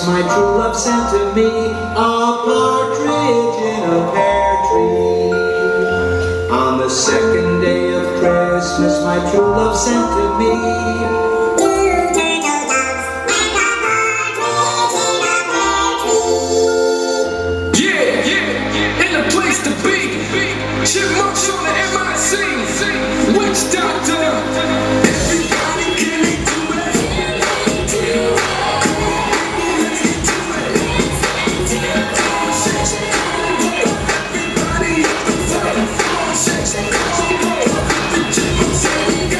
my true love sent to me a partridge in a pear tree. On the second day of Christmas, my true love sent to me chipmunks on the MIC, witch doctor. Everybody can do it. Come on, people, let's get to it. Everybody up the front. Come on, shake, shake, come on, the chipmunks in the